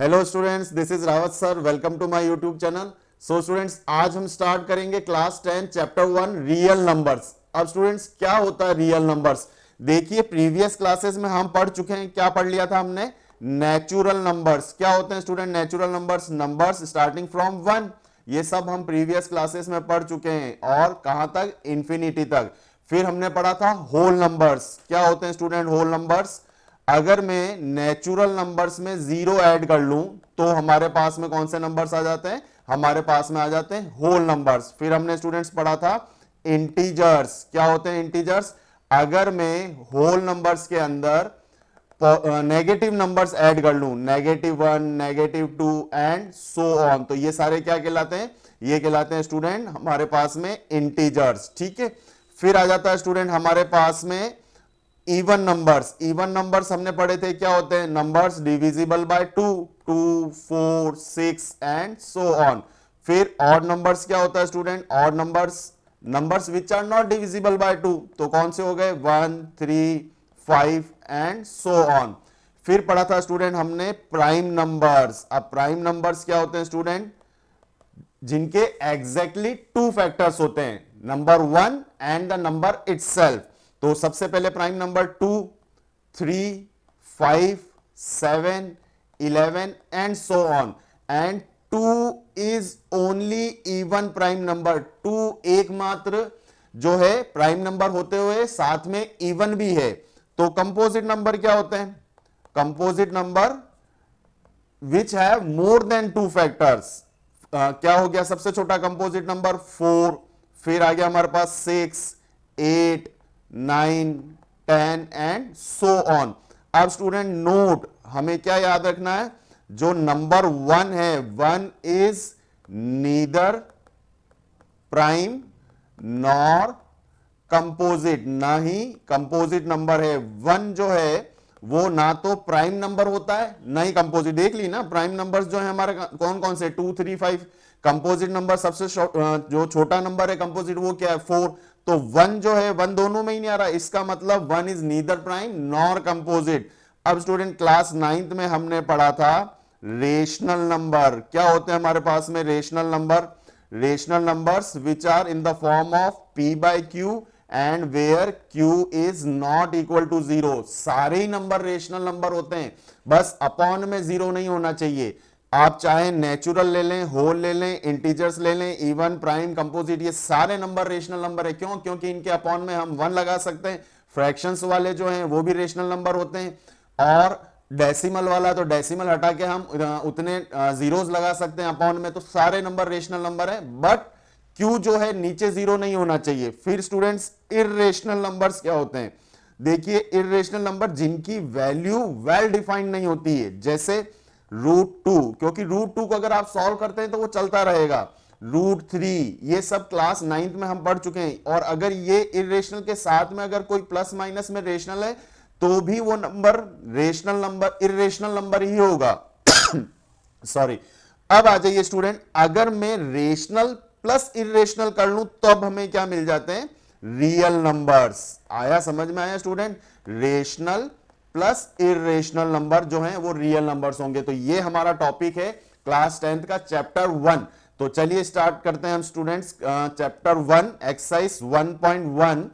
Hello students, this is Rawat sir. Welcome to my YouTube channel. So students, आज हम start करेंगे class 10 chapter 1 real numbers. अब students, क्या होता है रियल नंबर्स? देखिए, प्रीवियस क्लासेस में हम पढ़ चुके हैं। क्या पढ़ लिया था हमने? Natural numbers. क्या होते हैं student natural numbers? Numbers starting from 1। ये सब हम प्रीवियस क्लासेस में पढ़ चुके हैं। और कहां तक? इंफिनिटी तक। फिर हमने पढ़ा था होल नंबर्स। क्या होते हैं स्टूडेंट होल नंबर्स? अगर मैं नेचुरल नंबर्स में जीरो ऐड कर लूं तो हमारे पास में कौन से नंबर्स आ जाते हैं? हमारे पास में आ जाते हैं होल नंबर्स। फिर हमने स्टूडेंट्स पढ़ा था इंटीजर्स। क्या होते हैं इंटीजर्स? अगर मैं होल नंबर्स के अंदर नेगेटिव नंबर्स ऐड कर लूं, -1, -2 एंड सो ऑन, तो ये सारे क्या कहलाते हैं? ये कहलाते हैं स्टूडेंट हमारे पास में इंटीजर्स। ठीक है। फिर आ जाता है स्टूडेंट हमारे पास में इवन नंबर्स। इवन नंबर्स हमने पढ़े थे, क्या होते हैं? Numbers divisible by 2, 2, 4, 6 and so on. फिर ऑड नंबर्स क्या होता है student? Odd numbers, numbers which are not divisible by 2, तो कौन से हो गए? 1, 3, 5 एंड सो ऑन। फिर पढ़ा था स्टूडेंट हमने प्राइम नंबर्स। अब प्राइम नंबर्स क्या होते हैं स्टूडेंट? जिनके एग्जैक्टली टू फैक्टर्स होते हैं, number 1 and the number itself. तो सबसे पहले prime number 2, 3, 5, 7, 11 and so on. And 2 is only even prime number. 2 एकमात्र जो है प्राइम नंबर होते हुए साथ में इवन भी है। तो कंपोजिट नंबर क्या होते हैं? Composite number which have more than two factors. क्या हो गया सबसे छोटा कंपोजिट नंबर? 4। फिर आ गया हमारे पास 6, 8, 9, 10 एंड सो ऑन। अब स्टूडेंट नोट, हमें क्या याद रखना है? जो नंबर 1 है, 1 is neither prime nor composite. ना ही कंपोजिट नंबर है। 1 जो है वो ना तो प्राइम नंबर होता है ना ही कंपोजिट। देख ली ना, प्राइम नंबर्स जो है हमारे कौन कौन से? 2, 3, 5। कंपोजिट नंबर सबसे जो छोटा नंबर है कंपोजिट, वो क्या है? 4। तो 1 जो है, 1 दोनों में ही नहीं आ रहा, इसका मतलब 1 is neither prime nor composite. अब स्टूडेंट क्लास 9th में हमने पढ़ा था रेशनल नंबर। क्या होते हैं हमारे पास में rational number? Rational numbers which are in the form of p by q and where q is not equal to 0। सारे ही नंबर रेशनल नंबर होते हैं, बस अपॉन में 0 नहीं होना चाहिए। आप चाहे नेचुरल ले लें, होल ले लें, इंटीजर्स ले लें, इवन, प्राइम, कंपोजिट, ये सारे नंबर रेशनल नंबर है। क्यों? क्योंकि इनके अपॉन में हम 1 लगा सकते हैं। फ्रैक्शंस वाले जो हैं वो भी रेशनल नंबर होते हैं। और डेसिमल वाला तो डेसिमल हटा के हम उतने जीरोस लगा सकते हैं अपॉन में। तो सारे नंबर रेशनल नंबर है, बट क्यू जो है नीचे 0 नहीं होना चाहिए। फिर स्टूडेंट्स इर्रेशनल नंबर्स क्या होते हैं? देखिए, इर्रेशनल नंबर जिनकी वैल्यू वेल डिफाइंड नहीं होती है, जैसे √2, क्योंकि √2 को अगर आप सॉल्व करते हैं तो वो चलता रहेगा। √3, ये सब क्लास 9th में हम पढ़ चुके हैं। और अगर ये इर्रेशनल के साथ में अगर कोई प्लस माइनस में रेशनल है तो भी वो number rational number, irrational number ही होगा। सॉरी। अब आ जाइए स्टूडेंट, अगर मैं रेशनल प्लस इर्रेशनल कर लूं तब हमें क्या मिल जाते हैं? Real numbers. आया समझ में? आया student? Rational plus irrational number जो हैं वो रियल नंबर्स होंगे। तो ये हमारा टॉपिक है क्लास 10th का चैप्टर 1। तो चलिए स्टार्ट करते हैं हम students chapter 1 exercise 1.1।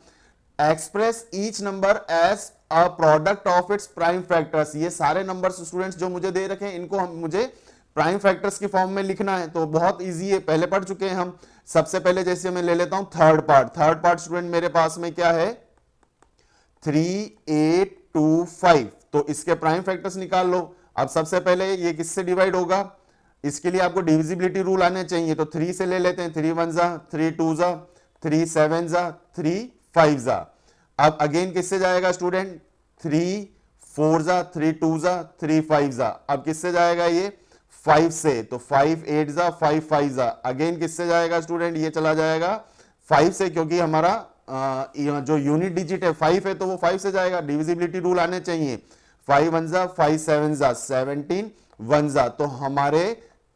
Express each number as a product of its prime factors. ये सारे नंबर्स स्टूडेंट्स जो मुझे दे रखे हैं, इनको मुझे प्राइम फैक्टर्स की फॉर्म में लिखना है। तो बहुत इजी है, पहले पढ़ चुके हैं हम। सबसे पहले जैसे मैं ले लेता हूं third part. Third part student मेरे पास में क्या है? 3, 8, 2, 5। तो इसके प्राइम फैक्टर्स निकाल लो। अब सबसे पहले ये किससे डिवाइड होगा? इसके लिए आपको डिविजिबिलिटी रूल आने चाहिए। तो 3 से ले लेते हैं। 3 1 जा, 3 2 जा, 3 7 जा, 3 5 जा। अब अगेन किससे जाएगा स्टूडेंट? 3 4 जा, 3 2 जा, 3 5 जा। अब किससे जाएगा ये? 5 से। तो 5 8 जा, 5 5 जा। अगेन किससे जाएगा स्टूडेंट? ये चला जाएगा 5 से, क्योंकि हमारा जो यूनिट डिजिट है 5 है, तो वो 5 से जाएगा। डिविजिबिलिटी रूल आने चाहिए। 5 1 जा, 5 7 जा, 17 1 जा। तो हमारे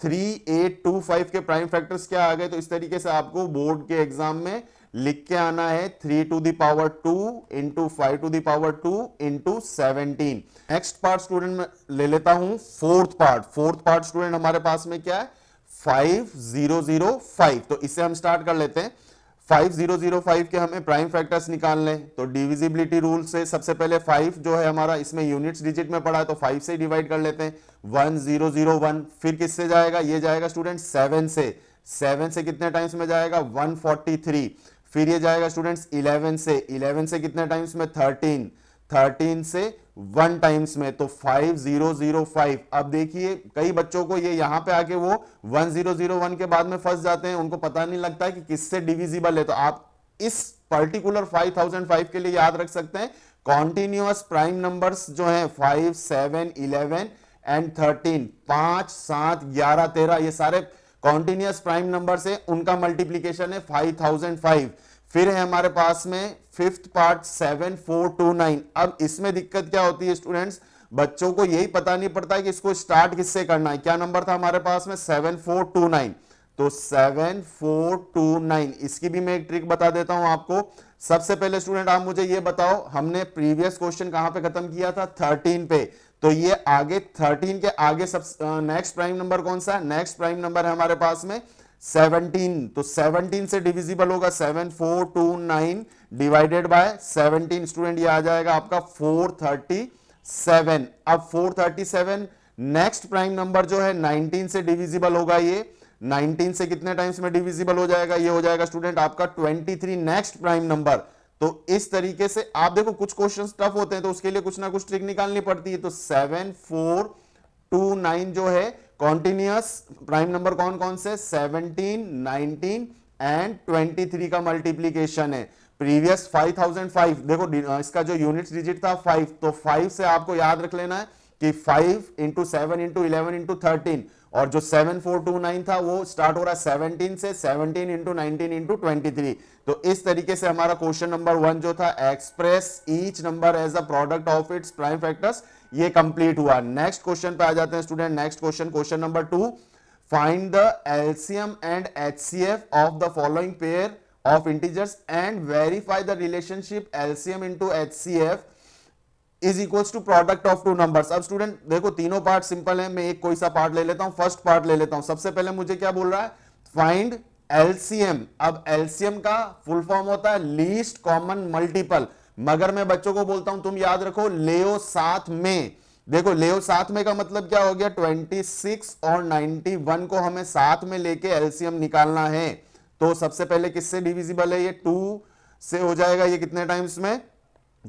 3 8 2 5 के प्राइम फैक्टर्स क्या आ गए? तो इस तरीके से आपको बोर्ड के एग्जाम में लिख के आना है 3 to the power 2 into 5 to the power 2 into 17। Next part student में ले लेता हूं फोर्थ पार्ट स्टूडेंट हमारे पास में क्या है 5005। तो इसे हम स्टार्ट कर लेते हैं। 5005 के हमें प्राइम फैक्टर्स निकालने हैं, तो डिविजिबिलिटी रूल से सबसे पहले 5 जो है हमारा इसमें यूनिट्स डिजिट में पड़ा है, तो 5 से डिवाइड कर लेते हैं 1001। फिर किससे जाएगा, ये जाएगा स्टूडेंट 7 से। 7 से कितने टाइम्स में जाएगा 143। फिर ये जाएगा स्टूडेंट्स 11 से। 11 से कितने टाइम्स में 13। 13 से 1 टाइम्स में, तो 5005। अब देखिए कई बच्चों को ये यहां पे आके वो 1001 के बाद में फंस जाते हैं, उनको पता नहीं लगता है कि किससे डिविजिबल है। तो आप इस पर्टिकुलर 5005 के लिए याद रख सकते हैं कॉन्टिन्यूअस प्राइम नंबर्स जो हैं 5, 7, 11 एंड 13, 5, 7, 11, 13 ये सारे कॉन्टिन्यूअस प्राइम नंबर से उनका मल्टीप्लीकेशन है 5005। फिर है हमारे पास में फिफ्थ पार्ट 7429। अब इसमें दिक्कत क्या होती है स्टूडेंट्स, बच्चों को यही पता नहीं पड़ता है कि इसको स्टार्ट किससे करना है। क्या नंबर था हमारे पास में 7429, तो 7429 इसकी भी मैं एक ट्रिक बता देता हूं आपको। सबसे पहले स्टूडेंट आप मुझे ये बताओ, हमने प्रीवियस क्वेश्चन कहां पे खत्म किया था 13 पे, तो ये आगे 13 के आगे सब नेक्स्ट प्राइम नंबर कौन सा है, नेक्स्ट प्राइम नंबर है हमारे पास में 17। तो 17 से डिविजिबल होगा 7429 डिवाइडेड बाय 17 स्टूडेंट, ये आ जाएगा आपका 437। अब 437 नेक्स्ट प्राइम नंबर जो है 19 से डिविजिबल होगा। ये 19 से कितने टाइम्स में डिविजिबल हो जाएगा, ये हो जाएगा स्टूडेंट आपका 23 नेक्स्ट प्राइम नंबर। तो इस तरीके से आप देखो कुछ क्वेश्चंस टफ होते हैं तो उसके लिए कुछ ना कुछ ट्रिक निकालनी पड़ती है। तो 7429 जो है कॉन्टिन्यूअस प्राइम नंबर कौन कौन से 17, 19 एंड 23 का मल्टीप्लीकेशन है। प्रीवियस 5005 देखो इसका जो यूनिट्स डिजिट था 5, तो 5 से आपको याद रख लेना है कि 5 इंटू 7 इंटू 11 इंटू 13, और जो 7429 था वो स्टार्ट हो रहा है 17 से, 17 इंटू 19 इंटू 23। तो इस तरीके से हमारा क्वेश्चन नंबर 1 जो था express each number as a product of its prime factors, ये कंप्लीट हुआ। नेक्स्ट क्वेश्चन पे आ जाते हैं student. Next question number 2, find the LCM and HCF of the following pair of integers and verify the relationship LCM into HCF is equals to product of two numbers. अब student देखो तीनों part simple है, मैं एक कोई सा part ले लेता हूं। फर्स्ट पार्ट ले लेता हूं। सबसे पहले मुझे क्या बोल रहा है, फाइंड एलसीएम। अब एलसीएम का फुल फॉर्म होता है लीस्ट कॉमन मल्टीपल, मगर मैं बच्चों को बोलता हूं तुम याद रखो लेओ साथ में। देखो लेओ साथ में का मतलब क्या हो गया, 26 और 91 को हमें साथ में लेके एलसीएम निकालना है। तो सबसे पहले किससे डिविजिबल है, ये 2 से हो जाएगा, ये कितने टाइम्स में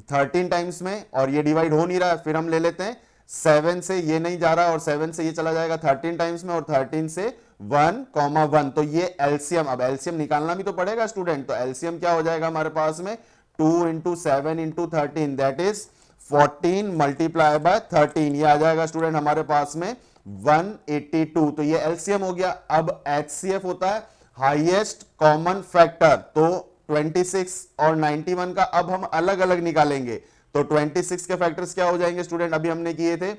13 टाइम्स में, और ये डिवाइड हो नहीं रहा है। फिर हम ले लेते हैं 7 से, ये नहीं जा रहा और 7 से ये चला जाएगा 13 टाइम्स में, और 13 से 1,1। तो ये एलसीएम, अब एलसीएम निकालना भी तो पड़ेगा स्टूडेंट। तो एलसीएम क्या हो जाएगा हमारे पास में 2 into 7 into 13, that is 14 multiply by 13, ये आ जाएगा स्टूडेंट हमारे पास में 182। तो ये एलसीएम हो गया। अब एचसीएफ होता है हाईएस्ट कॉमन फैक्टर, तो 26 और 91 का अब हम अलग अलग निकालेंगे। तो 26 के फैक्टर्स क्या हो जाएंगे स्टूडेंट, अभी हमने किए थे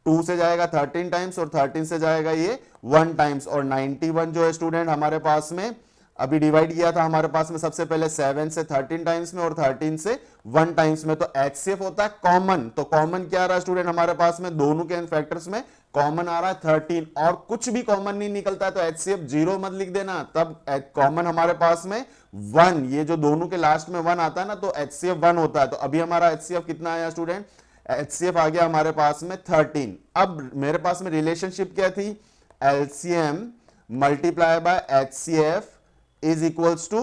2 से जाएगा 13 टाइम्स और 13 से जाएगा ये 1 टाइम्स, और 91 जो है स्टूडेंट हमारे पास में अभी डिवाइड किया था हमारे पास में सबसे पहले 7 से 13 टाइम्स में और 13 से 1 टाइम्स में। तो एचसीएफ होता है कॉमन। तो कॉमन क्या आ रहा है स्टूडेंट हमारे पास में, दोनों के फैक्टर्स में कॉमन आ रहा है 13, और कुछ भी कॉमन नहीं निकलता है तो एचसीएफ 0 मत लिख देना, तब कॉमन हमारे पास में 1, ये जो दोनों के लास्ट में 1 आता है ना, तो एचसीएफ 1 होता है। तो अभी हमारा एचसीएफ कितना आया स्टूडेंट, एचसीएफ आ गया हमारे पास में 13। अब मेरे पास में रिलेशनशिप क्या थी, LCM multiply by HCF is equals to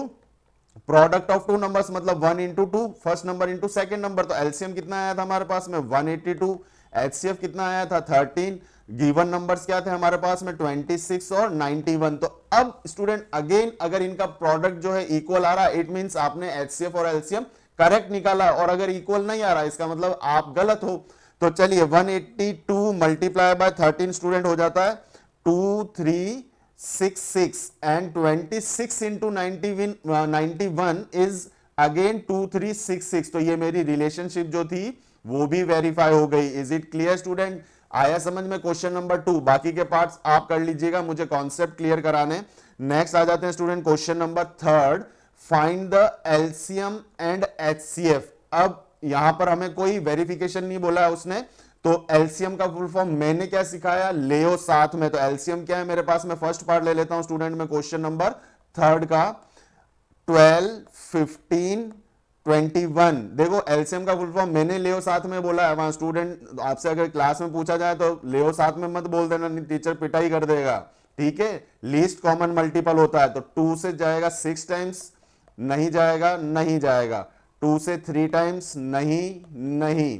product of two numbers, मतलब 1 into 2 first number into second number. तो एलसीएम कितना आया था हमारे पास में 182, एचसीएफ कितना आया था 13, गिवन नंबर्स क्या थे हमारे पास में 26 और 91। तो अब स्टूडेंट अगेन अगर इनका प्रोडक्ट जो है इक्वल आ रहा है, इट मींस आपने एचसीएफ और एलसीएम करेक्ट निकाला, और अगर इक्वल नहीं आ रहा है इसका मतलब आप गलत हो। तो चलिए 182 मल्टीप्लाई बाय 13 स्टूडेंट हो जाता है 2366 एंड 26 इंटू 91 इज अगेन 2366। तो ये मेरी रिलेशनशिप जो थी वो भी वेरीफाई हो गई। इज इट क्लियर स्टूडेंट, आया समझ में क्वेश्चन नंबर 2? बाकी के पार्ट्स आप कर लीजिएगा, मुझे कॉन्सेप्ट क्लियर कराने। नेक्स्ट आ जाते हैं student question number 3, find the LCM and HCF. अब यहां पर हमें कोई वेरिफिकेशन नहीं बोला है उसने, तो एलसीएम का फुल फॉर्म मैंने क्या सिखाया, ले ओ साथ में। तो एलसीएम क्या है मेरे पास, मैं फर्स्ट पार्ट ले लेता हूं स्टूडेंट में क्वेश्चन नंबर 3 का, 12, 15, 21। देखो एलसीएम का फुल फॉर्म मैंने लेओ साथ में बोला है, वहां स्टूडेंट आपसे अगर क्लास में पूछा जाए तो लेओ साथ में मत बोल देना, टीचर पिटाई कर देगा, ठीक है। लीस्ट कॉमन मल्टीपल होता है, तो 2 से जाएगा 6 टाइम्स, नहीं जाएगा, नहीं जाएगा। 2 से 3 टाइम्स, नहीं, नहीं।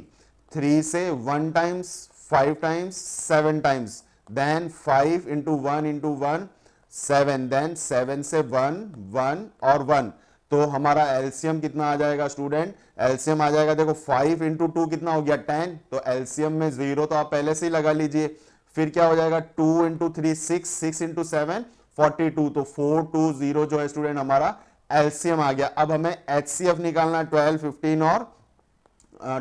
3 से 1 times, 5 times, 7 times, then 5 into 1 into 1 7, then 7 से 1 1 और 1। तो हमारा एलसीएम कितना आ जाएगा स्टूडेंट, एलसीएम आ जाएगा, देखो 5 इंटू 2 कितना हो गया 10, तो एलसीएम में 0 तो आप पहले से ही लगा लीजिए। फिर क्या हो जाएगा 2 इंटू 3 6, 6 इंटू 7 42, तो 420 जो है स्टूडेंट हमारा एलसीएम आ गया। अब हमें एचसीएफ निकालना है 12, 15 और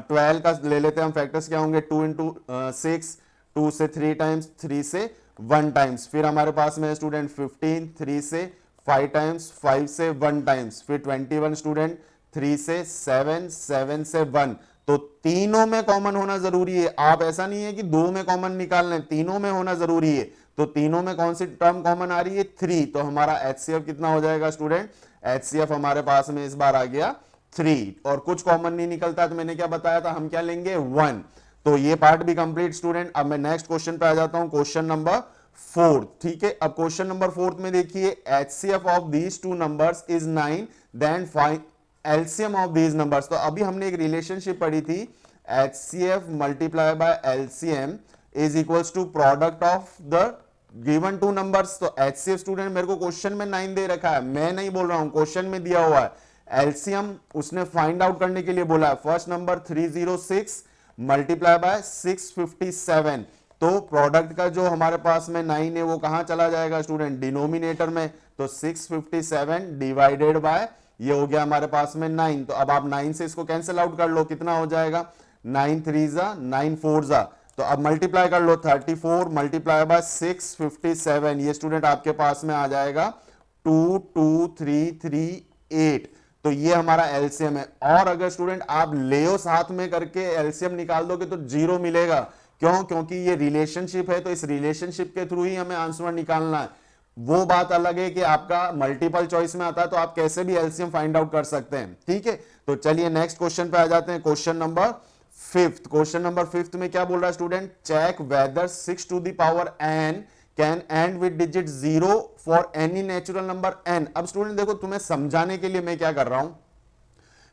12 का ले लेते हैं हम, फैक्टर्स क्या होंगे 2 इंटू 6, 2 से 3 टाइम्स, 3 से 1 टाइम्स। फिर हमारे पास में स्टूडेंट 15, 3 से 5 टाइम्स, 5 से 1 टाइम्स। फिर 21 स्टूडेंट 3 से 7, 7 से 1। तो तीनों में कॉमन होना जरूरी है, आप ऐसा नहीं है कि दो में कॉमन निकाल लें, तीनों में होना जरूरी है। तो तीनों में कौन सी टर्म कॉमन आ रही है 3, तो हमारा एचसीएफ कितना हो जाएगा स्टूडेंट, एचसीएफ हमारे पास में इस बार आ गया 3। और कुछ कॉमन नहीं निकलता तो मैंने क्या बताया था, हम क्या लेंगे 1। तो ये पार्ट भी कंप्लीट स्टूडेंट। अब मैं नेक्स्ट क्वेश्चन पे आ जाता हूं, क्वेश्चन नंबर 4, ठीक है। अब क्वेश्चन नंबर 4 में देखिए, HCF of these two numbers is 9, then find LCM of these numbers. तो अभी हमने एक रिलेशनशिप पढ़ी थी, HCF multiply by LCM is equals to product of the given two numbers. तो एचसीएफ स्टूडेंट मेरे को क्वेश्चन में 9 दे रखा है, मैं नहीं बोल रहा हूं, क्वेश्चन में दिया हुआ है। एलसीएम उसने फाइंड आउट करने के लिए बोला है, फर्स्ट नंबर 306 मल्टीप्लाई बाय 657। तो प्रोडक्ट का जो हमारे पास में 9 है वो कहां चला जाएगा स्टूडेंट, डिनोमिनेटर में। तो 657 डिवाइडेड बाय ये हो गया हमारे पास में 9। तो अब आप 9 से इसको कैंसिल आउट कर लो, कितना हो जाएगा 9 3 जा 9 4 जा। तो अब मल्टीप्लाई कर लो, 34 मल्टीप्लाई बाय 657, ये स्टूडेंट आपके पास में आ जाएगा 22338। तो ये हमारा एलसीएम है। और अगर स्टूडेंट आप लेओ साथ में करके एलसीएम निकाल दोगे तो 0 मिलेगा, क्यों, क्योंकि ये रिलेशनशिप है, तो इस रिलेशनशिप के थ्रू ही हमें आंसर निकालना है। वो बात अलग है कि आपका मल्टीपल चॉइस में आता है तो आप कैसे भी एलसीएम फाइंड आउट कर सकते हैं, ठीक है। तो चलिए नेक्स्ट क्वेश्चन पे आ जाते हैं, क्वेश्चन नंबर 5। क्वेश्चन नंबर 5 में क्या बोल रहा है student, check whether 6 to the power n can end with digit 0 for any natural number n। अब स्टूडेंट देखो, तुम्हें समझाने के लिए मैं क्या कर रहा हूं,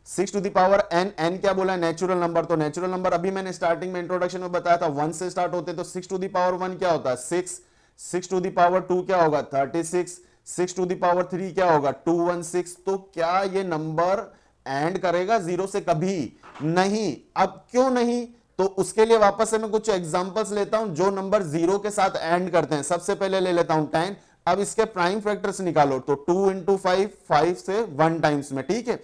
6 to the power n, n क्या बोला है नेचुरल नंबर। तो नेचुरल नंबर अभी मैंने स्टार्टिंग में इंट्रोडक्शन में बताया था 1 से स्टार्ट होते, तो 6 टू द पावर 1 क्या होता है 6, 6 टू द पावर 2 क्या होगा 36, 6 टू द पावर 3 क्या होगा 216। तो क्या ये नंबर एंड करेगा 0 से, कभी नहीं। अब क्यों नहीं, तो उसके लिए वापस से मैं कुछ एग्जांपल्स लेता हूं जो नंबर 0 के साथ एंड करते हैं। सबसे पहले ले लेता हूं 10। अब इसके प्राइम फैक्टर्स निकालो, तो 2 इंटू 5, 5 से 1 टाइम्स में, ठीक है।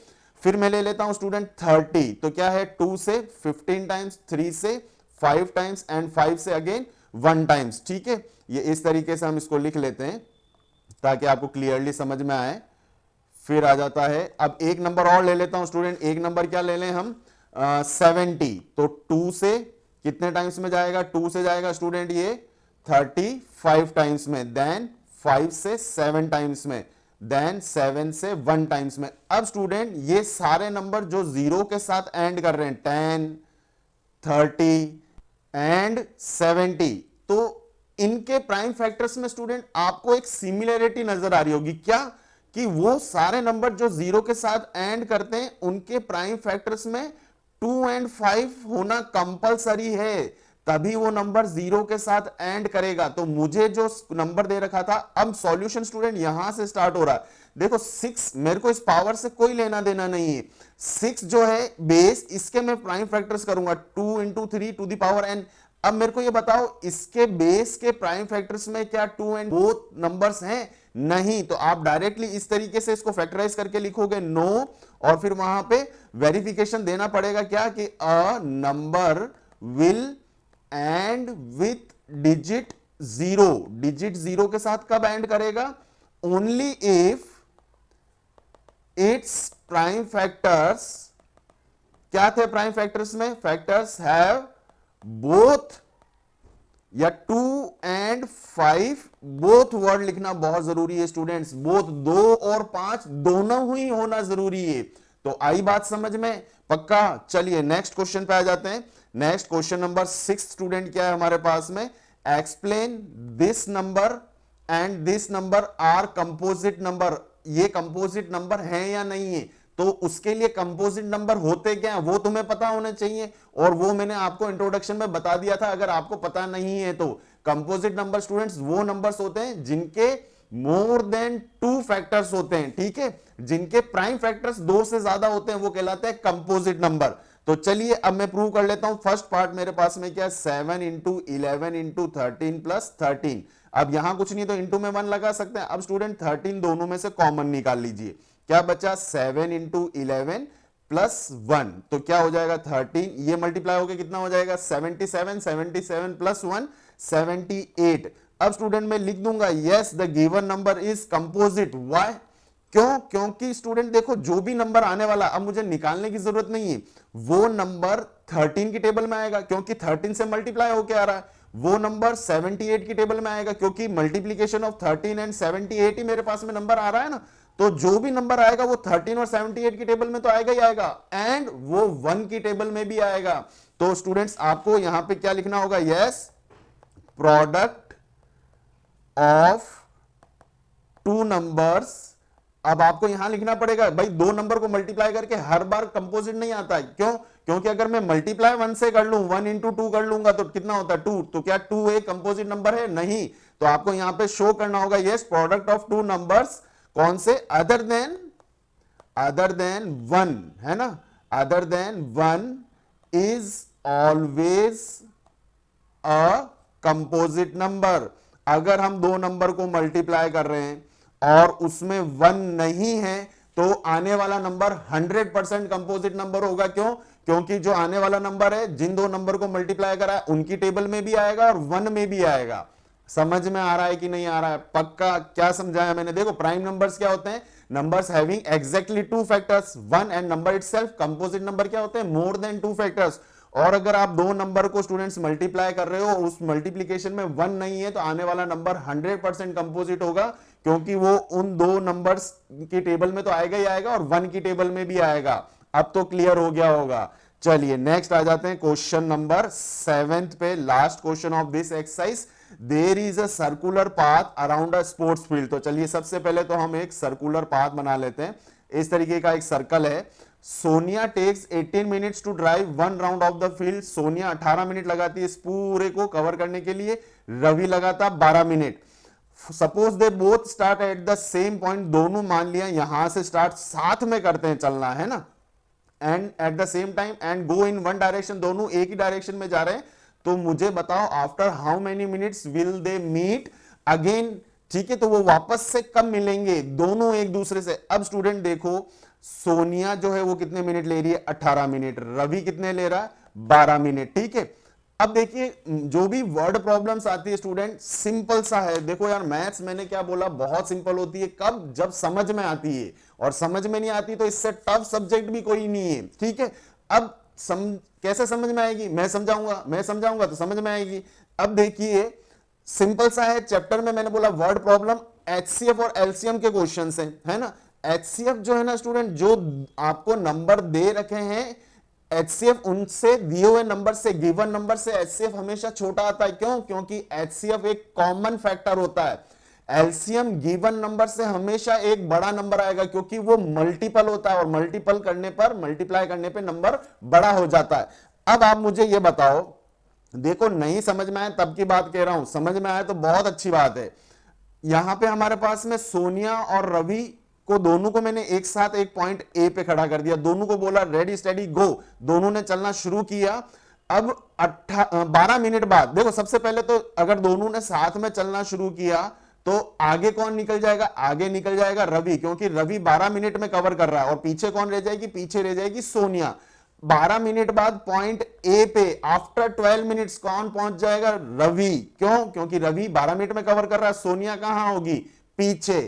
फिर मैं ले लेता हूं स्टूडेंट 30, तो क्या है 2 से 15 टाइम्स, 3 से 5 टाइम्स एंड 5 से अगेन 1 टाइम्स, ठीक है। ये इस तरीके से हम इसको लिख लेते हैं ताकि आपको क्लियरली समझ में आए। फिर आ जाता है, अब एक नंबर और ले लेता हूं स्टूडेंट, एक नंबर क्या ले लें हम 70। तो 2 से कितने टाइम्स में जाएगा, 2 से जाएगा स्टूडेंट ये 35 टाइम्स में, देन 5 से 7 टाइम्स में, देन 7 से 1 टाइम्स में। अब स्टूडेंट ये सारे नंबर जो 0 के साथ एंड कर रहे हैं 10, 30 एंड 70, तो इनके प्राइम फैक्टर्स में स्टूडेंट आपको एक सिमिलरिटी नजर आ रही होगी, क्या, कि वो सारे नंबर जो 0 के साथ एंड करते हैं उनके प्राइम फैक्टर्स में 2 एंड 5 होना कंपलसरी है, तभी वो नंबर 0 के साथ एंड करेगा। तो मुझे जो नंबर दे रखा था, अब सॉल्यूशन स्टूडेंट यहां से स्टार्ट हो रहा है। देखो 6 मेरे को इस पावर से कोई लेना देना नहीं है, 6 जो है बेस, इसके मैं प्राइम फैक्टर्स करूंगा 2 into 3 to the power n। अब मेरे को ये बताओ, इसके बेस के प्राइम फैक्टर्स में क्या 2 एंड बोथ नंबर्स हैं, नहीं। तो आप डायरेक्टली इस तरीके से इसको फैक्टराइज करके लिखोगे नो, और फिर वहां पे वेरिफिकेशन देना पड़ेगा क्या, कि a number will and with digit 0। Digit 0 के साथ कब एंड करेगा, ओनली इट्स प्राइम फैक्टर्स, क्या थे प्राइम फैक्टर्स में? फैक्टर्स हैव बोथ या 2 एंड 5, बोथ वर्ड लिखना बहुत जरूरी है स्टूडेंट्स, बोथ 2 और 5 दोनों ही होना जरूरी है। तो आई बात समझ में? पक्का। चलिए नेक्स्ट क्वेश्चन पे आ जाते हैं। नेक्स्ट क्वेश्चन नंबर 6 स्टूडेंट क्या है हमारे पास में? Explain this number and this number are composite number. ये कंपोजिट नंबर है या नहीं है? तो उसके लिए कंपोजिट नंबर होते क्या है वो तुम्हें पता होना चाहिए, और वो मैंने आपको इंट्रोडक्शन में बता दिया था। अगर आपको पता नहीं है तो कंपोजिट नंबर स्टूडेंट्स वो नंबर्स होते हैं जिनके मोर देन 2 फैक्टर्स होते हैं, ठीक है, जिनके प्राइम फैक्टर्स 2 से ज्यादा होते हैं वो कहलाते हैं कंपोजिट नंबर। तो चलिए अब मैं प्रूव कर लेता हूं। फर्स्ट पार्ट मेरे पास में क्या है? 7 इंटू 11 इंटू 13 प्लस 13। अब यहां कुछ नहीं तो इंटू में 1 लगा सकते हैं। अब स्टूडेंट 13 दोनों में से कॉमन निकाल लीजिए, क्या बचा? 7 इंटू 11 प्लस 1, तो क्या हो जाएगा? 13। ये मल्टीप्लाई होकर कितना हो जाएगा? 77, 77 प्लस 1 78। अब स्टूडेंट मैं लिख दूंगा yes the given number is composite. Why? क्यों? क्योंकि स्टूडेंट देखो जो भी नंबर आने वाला, अब मुझे निकालने की जरूरत नहीं है, वो नंबर 13 की टेबल में आएगा क्योंकि 13 से मल्टीप्लाई होके आ रहा है। वो नंबर 78 की टेबल में आएगा क्योंकि मल्टीप्लीकेशन ऑफ 13 एंड 78 ही मेरे पास में नंबर आ रहा है ना। तो जो भी नंबर आएगा वो 13 और 78 की टेबल में तो आएगा ही आएगा, एंड वो 1 की टेबल में भी आएगा। तो स्टूडेंट्स आपको यहां पे क्या लिखना होगा? Yes product of 2 numbers. अब आपको यहां लिखना पड़ेगा भाई, 2 नंबर को मल्टीप्लाई करके हर बार कंपोजिट नहीं आता है। क्यों? क्योंकि अगर मैं मल्टीप्लाई 1 से कर लूं, 1 इंटू 2 कर लूंगा तो कितना होता है? 2। तो क्या 2 एक कंपोजिट नंबर है? नहीं। तो आपको यहां पे शो करना होगा यस प्रोडक्ट ऑफ 2 नंबर्स, कौन से? अदर देन 1 है ना, other than 1 is always a composite number. अगर हम 2 नंबर को मल्टीप्लाई कर रहे हैं और उसमें 1 नहीं है तो आने वाला नंबर 100% कंपोजिट नंबर होगा। क्यों? क्योंकि जो आने वाला नंबर है, जिन 2 नंबर को मल्टीप्लाई करा है उनकी टेबल में भी आएगा और 1 में भी आएगा। समझ में आ रहा है कि नहीं आ रहा है? पक्का। क्या समझाया मैंने? देखो प्राइम नंबर्स क्या होते हैं? Numbers having exactly 2 factors, 1 and number itself. Composite number क्या होते हैं? More than 2 factors. और अगर आप 2 नंबर को स्टूडेंट्स मल्टीप्लाई कर रहे हो और उस मल्टीप्लीकेशन में 1 नहीं है तो आने वाला नंबर 100% कंपोजिट होगा, क्योंकि वो उन 2 नंबर्स की टेबल में तो आएगा ही आएगा और 1 की टेबल में भी आएगा। अब तो क्लियर हो गया होगा। चलिए नेक्स्ट आ जाते हैं क्वेश्चन नंबर 7 पे, last question of this exercise. There is a circular path around a sports field. तो चलिए सबसे पहले तो हम एक सर्कुलर पाथ बना लेते हैं। इस तरीके का एक सर्कल है। Sonia takes 18 minutes to drive 1 round of the field. Sonia 18 minute लगाती है इस पूरे को कवर करने के लिए, रवि लगाता 12 minute. Suppose they both start at the same point. दोनों मान लिया यहां से स्टार्ट साथ में करते हैं, चलना है ना, and at the same time and go in 1 direction. दोनों एक ही डायरेक्शन में जा रहे हैं। तो मुझे बताओ after how many minutes will they meet again. ठीक है, तो वो वापस से कब मिलेंगे दोनों एक दूसरे से? अब स्टूडेंट देखो सोनिया जो है वो कितने मिनट ले रही है? 18 मिनट। रवि कितने ले रहा है? 12 मिनट। ठीक है, अब देखिए जो भी वर्ड प्रॉब्लम्स आती है स्टूडेंट, सिंपल सा है। देखो यार मैथ्स मैंने क्या बोला, बहुत सिंपल होती है। कब? जब समझ में आती है, और समझ में नहीं आती तो इससे टफ सब्जेक्ट भी कोई नहीं है। ठीक है, अब कैसे समझ में आएगी? मैं समझाऊंगा तो समझ में आएगी। अब देखिए सिंपल सा है। चैप्टर में मैंने बोला वर्ड प्रॉब्लम, एचसीएफ और एलसीएम के क्वेश्चन है ना। एचसीएफ जो है ना स्टूडेंट, जो आपको नंबर दे रखे हैं, एचसीएफ उनसे दिए हुए नंबर से, गिवन नंबर से एचसीएफ हमेशा छोटा आता है। क्यों? क्योंकि एचसीएफ एक कॉमन फैक्टर होता है। एलसीएम गिवन नंबर से हमेशा एक बड़ा नंबर आएगा क्योंकि वो मल्टीपल होता है, और मल्टीपल करने पर, मल्टीप्लाई करने पर नंबर बड़ा हो जाता है। अब आप मुझे ये बताओ, देखो नहीं समझ में आया तब की बात कह रहा हूं, समझ में आया तो बहुत अच्छी बात है। यहां पे हमारे पास में सोनिया और रवि को, दोनों को मैंने एक साथ एक पॉइंट ए पे खड़ा कर दिया। दोनों को बोला रेडी स्टेडी गो, दोनों ने चलना शुरू किया। अब 12 मिनट बाद देखो, सबसे पहले तो अगर दोनों ने साथ में चलना शुरू किया तो आगे कौन निकल जाएगा? आगे निकल जाएगा रवि, क्योंकि रवि 12 मिनट में कवर कर रहा है। और पीछे कौन रह जाएगी? पीछे रह जाएगी सोनिया। 12 मिनट बाद पॉइंट ए पे आफ्टर 12 मिनट्स कौन पहुंच जाएगा? रवि। क्यों? क्योंकि रवि 12 मिनट में कवर कर रहा है, सोनिया कहां होगी? पीछे।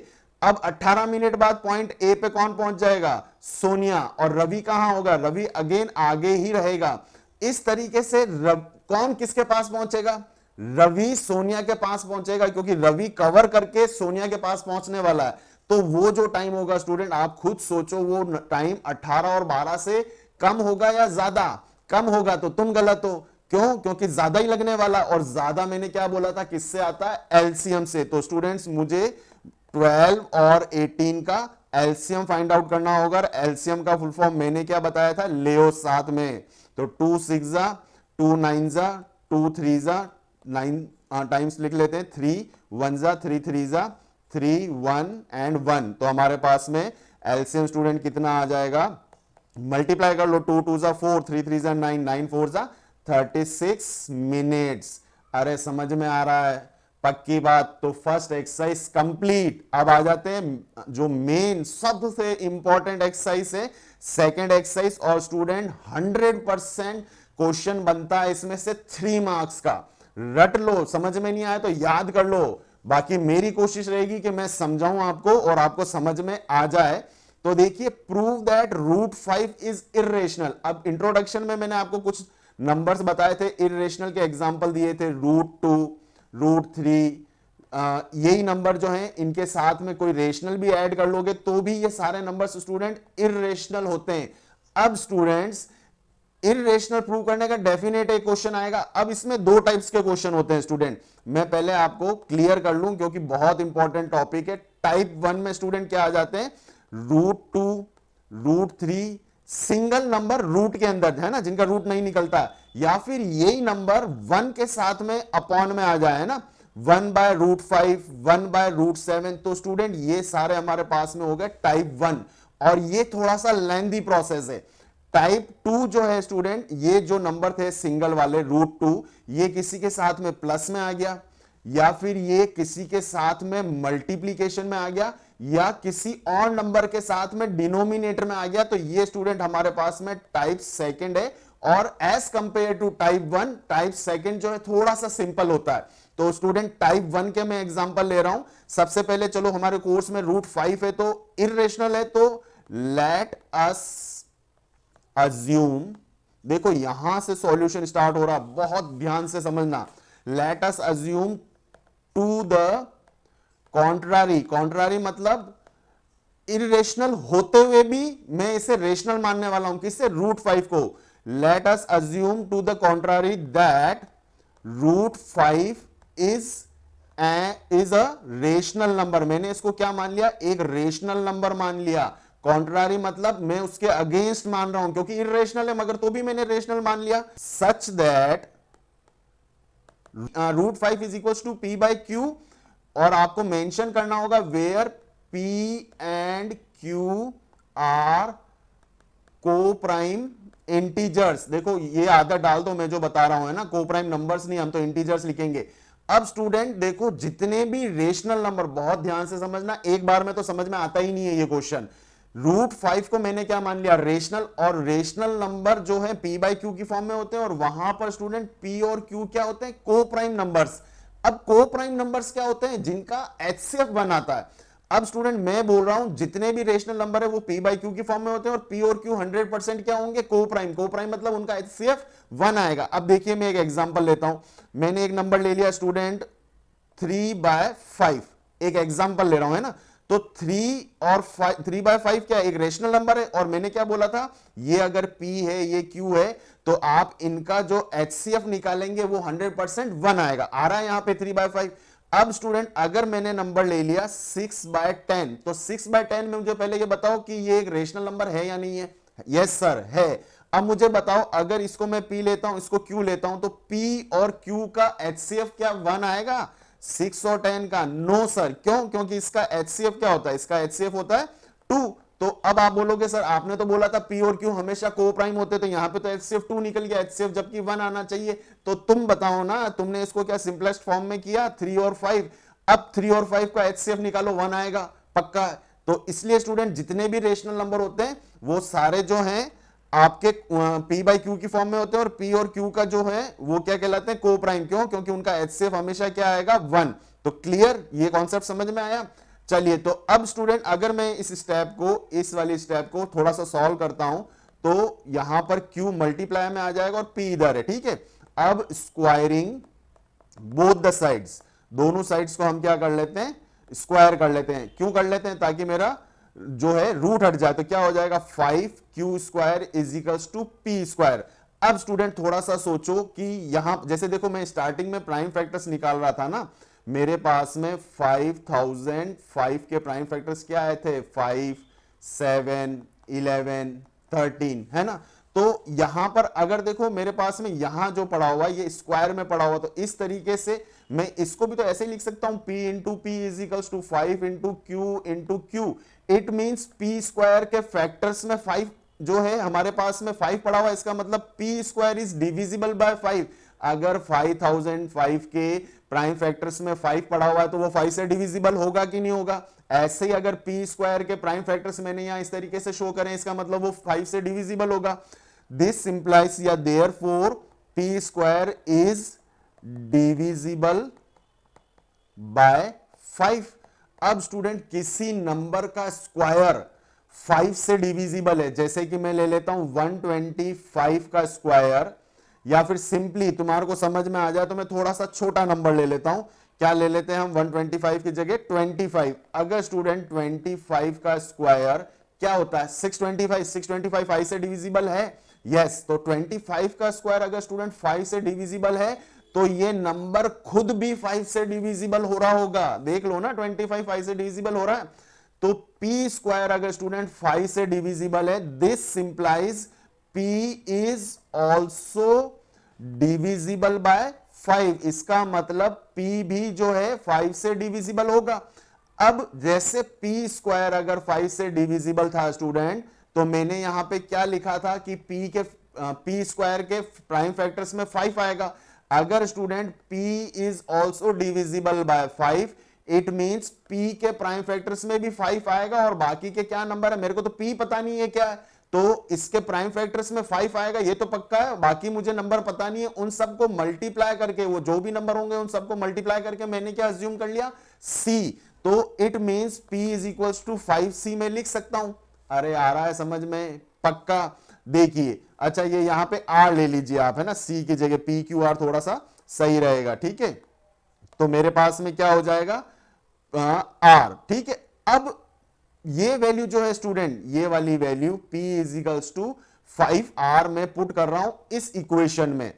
अब 18 मिनट बाद पॉइंट ए पे कौन पहुंच जाएगा, सोनिया, और रवि कहां होगा, रवि अगेन आगे ही रहेगा। इस तरीके से कौन किसके पास पहुंचेगा, रवि सोनिया के पास पहुंचेगा, क्योंकि रवि कवर करके सोनिया के पास पहुंचने वाला है। तो वो जो टाइम होगा स्टूडेंट, आप खुद सोचो, वो टाइम 18 और 12 से कम होगा या ज्यादा, कम होगा तो तुम गलत हो। क्यों, क्योंकि ज्यादा ही लगने वाला, और ज्यादा मैंने क्या बोला था, किससे आता है, एलसीएम से। तो स्टूडेंट्स मुझे 12 और 18 का एलसीएम फाइंड आउट करना होगा। एलसीएम का फुल फॉर्म मैंने क्या बताया था, ले साथ में। तो 2 6 जा, 2 9 जा, 2 3 जा, 9 टाइम्स लिख लेते हैं, 3 1 जा, 3 3 जा, 3 1 एंड 1। तो हमारे पास में एलसीएम स्टूडेंट कितना आ जाएगा, मल्टीप्लाई कर लो, 2 2 जा 4, 3 3 जा 9, 9 4 जा 36 मिनट्स। अरे समझ में आ रहा है, पक्की बात। तो फर्स्ट एक्सरसाइज कंप्लीट। अब आ जाते हैं जो मेन सबसे इंपॉर्टेंट एक्सरसाइज है, सेकंड एक्सरसाइज। और स्टूडेंट 100% क्वेश्चन बनता है इसमें से 3 मार्क्स का। रट लो, समझ में नहीं आया तो याद कर लो। बाकी मेरी कोशिश रहेगी कि मैं समझाऊं आपको और आपको समझ में आ जाए। तो देखिए, prove that root 5 is irrational. अब इंट्रोडक्शन में मैंने आपको कुछ नंबर्स बताए थे, इर्रेशनल के एग्जांपल दिए थे, √2, √3। यही नंबर जो हैं, इनके साथ में कोई रेशनल भी ऐड कर लोगे तो भी ये सारे नंबर्स स्टूडेंट इर्रेशनल होते हैं। अब स्टूडेंट्स, इर्रेशनल प्रूव करने का डेफिनेट एक क्वेश्चन आएगा। अब इसमें 2 टाइप्स के क्वेश्चन होते हैं स्टूडेंट, मैं पहले आपको क्लियर कर लूं क्योंकि बहुत इंपॉर्टेंट टॉपिक है। टाइप 1 में स्टूडेंट क्या आ जाते हैं, √2, √3, सिंगल नंबर रूट के अंदर है ना, जिनका रूट नहीं निकलता, या फिर यही नंबर 1 के साथ में अपॉन में आ जाए ना, 1/√5, 1/√7। तो स्टूडेंट ये सारे हमारे पास में हो गए टाइप 1, और ये थोड़ा सा लेंथी प्रोसेस है। टाइप 2 जो है स्टूडेंट, ये जो नंबर थे सिंगल वाले √2, ये किसी के साथ में प्लस में आ गया, या फिर ये किसी के साथ में मल्टीप्लीकेशन में आ गया, या किसी और नंबर के साथ में डिनोमिनेटर में आ गया। तो ये स्टूडेंट हमारे पास में टाइप सेकंड है। और as compare to type 1, type second जो है थोड़ा सा सिंपल होता है। तो स्टूडेंट टाइप 1 के मैं एग्जांपल ले रहा हूं। सबसे पहले चलो, हमारे कोर्स में √5 है तो इर्रेशनल है, तो लेट अस अज्यूम, देखो यहां से सॉल्यूशन स्टार्ट हो रहा, बहुत ध्यान से समझना। Let us assume to the contrary, contrary मतलब इरेशनल होते हुए भी मैं इसे रेशनल मानने वाला हूं, किससे, √5 को। Let us assume to the contrary that √5 is a rational number. मैंने इसको क्या मान लिया, एक रेशनल नंबर मान लिया। कॉन्ट्रारी मतलब मैं उसके अगेंस्ट मान रहा हूं, क्योंकि इरेशनल है मगर तो भी मैंने रेशनल मान लिया। Such that √5 is equal to P/Q, और आपको मेंशन करना होगा where P and Q are coprime integers. देखो ये आदत डाल दो, मैं जो बता रहा हूं है ना, को प्राइम नंबर्स नहीं, हम तो इंटीजर्स लिखेंगे। अब स्टूडेंट देखो, जितने भी रेशनल नंबर, बहुत ध्यान से समझना, एक बार में तो समझ में आता ही नहीं है ये क्वेश्चन। √5 को मैंने क्या मान लिया, रेशनल, और रेशनल नंबर जो है P/Q की फॉर्म में होते हैं, और वहां पर स्टूडेंट P और Q क्या होते हैं, को प्राइम नंबर्स। अब को प्राइम नंबर्स क्या होते हैं, जिनका HCF बनाता है। अब स्टूडेंट मैं बोल रहा हूं, जितने भी रेशनल नंबर है वो P/Q की फॉर्म में होते हैं, और P और Q 100% क्या होंगे, को प्राइम। को प्राइम मतलब उनका HCF 1 आएगा। अब देखिए, मैं एक एग्जांपल लेता हूं। मैंने एक नंबर ले लिया स्टूडेंट 3/5, एक एग्जांपल ले रहा हूं है ना। तो 3/5 क्या, एक रेशनल नंबर है, और मैंने क्या बोला था, ये अगर P है, ये Q है, तो आप इनका जो HCF निकालेंगे वो 100% 1 आएगा। आ रहा है यहां पे 3/5। अब स्टूडेंट अगर मैंने नंबर ले लिया 6/10, तो 6/10 में मुझे पहले ये बताओ कि ये एक रेशनल नंबर है या नहीं है। यस सर है। अब मुझे बताओ, अगर इसको मैं P लेता हूं, इसको Q लेता हूं, तो P और Q का HCF क्या 1 आएगा 6 और 10 का? No sir. क्यों? क्योंकि इसका HCF क्या होता है, इसका HCF होता है 2। तो अब आप बोलोगे सर आपने तो बोला था P और Q हमेशा को प्राइम होते, तो यहां पे तो HCF 2 निकल गया, HCF जबकि 1 आना चाहिए। तो तुम बताओ ना, तुमने इसको क्या सिंपलेस्ट फॉर्म में किया, 3 और 5। अब 3 और 5 का HCF निकालो, 1 आएगा पक्का। तो इसलिए स्टूडेंट जितने भी रेशनल नंबर होते हैं वो सारे जो हैं आपके P/Q की फॉर्म में होते हैं, और P और Q का जो है वो क्या कहलाते हैं, को प्राइम। क्यों? क्योंकि उनका HCF हमेशा क्या आएगा 1। तो क्लियर, ये कॉन्सेप्ट समझ में आया। चलिए, तो अब स्टूडेंट अगर मैं इस स्टेप को, इस वाली स्टेप को थोड़ा सा सॉल्व करता हूं, तो यहां पर q मल्टीप्लाई में आ जाएगा और p इधर है, ठीक है। अब स्क्वायरिंग बोथ द साइड्स, दोनों साइड्स को हम क्या कर लेते हैं, स्क्वायर कर लेते हैं। क्यों कर लेते हैं? ताकि मेरा जो है रूट हट जाए, तो क्या हो जाएगा 5q square is equals to p square. अब स्टूडेंट थोड़ा सा सोचो कि यहां जैसे देखो मैं स्टार्टिंग में प्राइम फैक्टर्स निकाल रहा था ना, मेरे पास में 5005 के प्राइम फैक्टर्स क्या आए थे, 5, 7, 11, 13, है ना। तो यहां पर अगर देखो मेरे पास में यहां जो पड़ा हुआ ये स्क्वायर में पड़ा हुआ, तो इस तरीके से मैं इसको भी तो ऐसे ही लिख सकता हूं, p into p is equals to 5 into q. It means p square के फैक्टर्स में 5 जो है हमारे पास में 5 पड़ा हुआ, इसका मतलब p square is divisible bye 5। अगर 5005 के प्राइम फैक्टर्स में 5 पड़ा हुआ है तो वो 5 से डिविजिबल होगा कि नहीं होगा। ऐसे ही अगर p स्क्वायर के प्राइम फैक्टर्स मैंने यहां इस तरीके से शो करें, इसका मतलब वो 5 से डिविजिबल होगा। दिस इंप्लाइज या therefore p square is divisible bye 5। अब स्टूडेंट किसी नंबर का स्क्वायर 5 से डिविजिबल है, जैसे कि मैं ले लेता हूं 125 का स्क्वायर, या फिर सिंपली तुम्हारे को समझ में आ जाए तो मैं थोड़ा सा छोटा नंबर ले लेता हूं। क्या ले लेते हैं हम, 125 की जगह 25। अगर स्टूडेंट 25 का स्क्वायर क्या होता है, 625। 625 5 से डिविजिबल है, यस। तो 25 का स्क्वायर अगर स्टूडेंट 5 से डिविजिबल है तो ये नंबर खुद भी 5 से डिविजिबल हो रहा होगा। देख लो ना, 25 5 से डिविजिबल हो रहा है, तो p स्क्वायर अगर स्टूडेंट 5 से डिविजिबल है, this simplifies p is also divisible bye 5। इसका मतलब p भी जो है 5 से डिविजिबल होगा। अब जैसे p स्क्वायर अगर 5 से डिविजिबल था स्टूडेंट, तो मैंने यहां पे क्या लिखा था कि p स्क्वायर के प्राइम फैक्टर्स में 5 आएगा। अगर student p is also divisible bye 5, it means p के प्राइम फैक्टर्स में भी 5 आएगा, और बाकी के क्या नंबर है, मेरे को तो p पता नहीं है क्या है, तो इसके प्राइम फैक्टर्स में 5 आएगा, ये तो पक्का है। बाकी मुझे नंबर पता नहीं है, उन सबको मल्टीप्लाई करके, वो जो भी नंबर होंगे उन सबको मल्टीप्लाई करके मैंने क्या अज्यूम कर लिया, c। तो it means p is equals to 5c में लिख सकता हूं। अरे आ रहा है समझ में, पक्का। देखिए, अच्छा ये यहां पे r ले लीजिए आप, है ना, c की जगह p q r थोड़ा सा सही रहेगा, ठीक है। तो मेरे पास में क्या हो जाएगा, r, ठीक है। अब ये वैल्यू जो है स्टूडेंट, ये वाली value p is equals to 5r में पुट कर रहा हूं इस इक्वेशन में।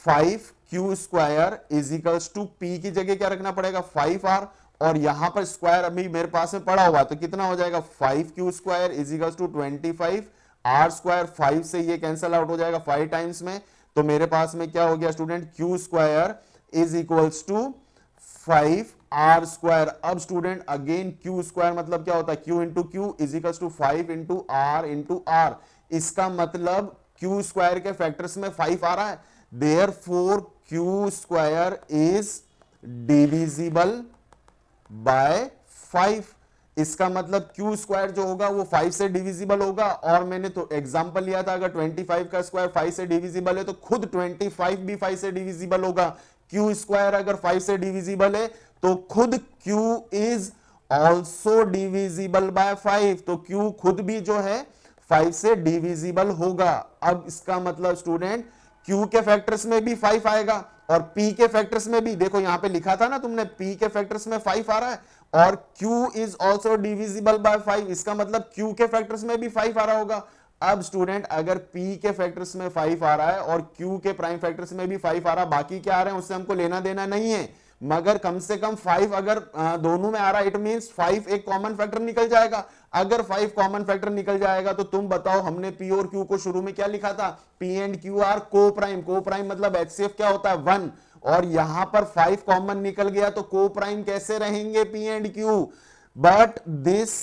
5q square is equals to p की जगह क्या रखना पड़ेगा, 5r, और यहां पर स्क्वायर अभी मेरे पास में पड़ा हुआ, तो कितना हो जाएगा 5q square is equals to 25, r square 5 से ये कैंसल आउट हो जाएगा 5 टाइम्स में, तो मेरे पास में क्या हो गया student, q square is equals to 5r square. अब स्टूडेंट अगेन q स्क्वायर मतलब क्या होता है, q into q is equals to 5 into r। इसका मतलब q स्क्वायर के फैक्टर्स में 5 आ रहा है, therefore q square is divisible bye 5। इसका मतलब q स्क्वायर जो होगा वो 5 से डिविजिबल होगा, और मैंने तो एग्जांपल लिया था अगर 25 का स्क्वायर 5 से डिविजिबल है तो खुद 25 भी 5 से डिविजिबल होगा। q स्क्वायर अगर 5 से डिविजिबल है तो खुद q is also divisible bye 5, तो q खुद भी जो है 5 से डिविजिबल होगा। अब इसका मतलब स्टूडेंट q के फैक्टर्स में भी 5 आएगा, और p के फैक्टर्स में भी, देखो यहां पे लिखा था ना तुमने, p के फैक्टर्स में 5 आ रहा है, और q is also divisible bye 5, इसका मतलब q के फैक्टर्स में भी 5 आ रहा होगा। अब स्टूडेंट अगर p के फैक्टर्स में 5 आ रहा है और q के प्राइम फैक्टर्स में भी 5 आ रहा है, बाकी क्या आ रहे हैं उससे हमको लेना देना नहीं है, मगर कम से कम 5 अगर दोनों में आ रहा है, इट मींस 5 एक कॉमन फैक्टर निकल जाएगा। अगर 5 कॉमन फैक्टर निकल जाएगा तो तुम बताओ, हमने p और q को शुरू में क्या लिखा था, p एंड q आर को प्राइम। को प्राइम मतलब HCF क्या होता है, 1, और यहां पर 5 कॉमन निकल गया तो को प्राइम कैसे रहेंगे p and q। But this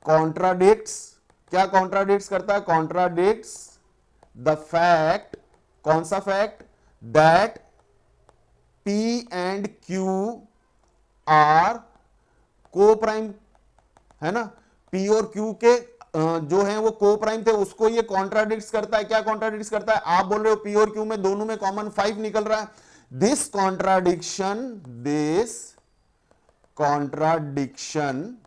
contradicts, क्या कॉन्ट्राडिक्ट्स करता है, कॉन्ट्राडिक्ट्स द फैक्ट, कौन सा fact, that p and q are coprime, है ना। p और q के जो है वो को प्राइम थे, उसको ये कॉन्ट्राडिक्ट्स करता है। क्या कॉन्ट्राडिक्ट्स करता है, आप बोल रहे हो p और q में दोनों में कॉमन 5 निकल रहा है, this contradiction contradiction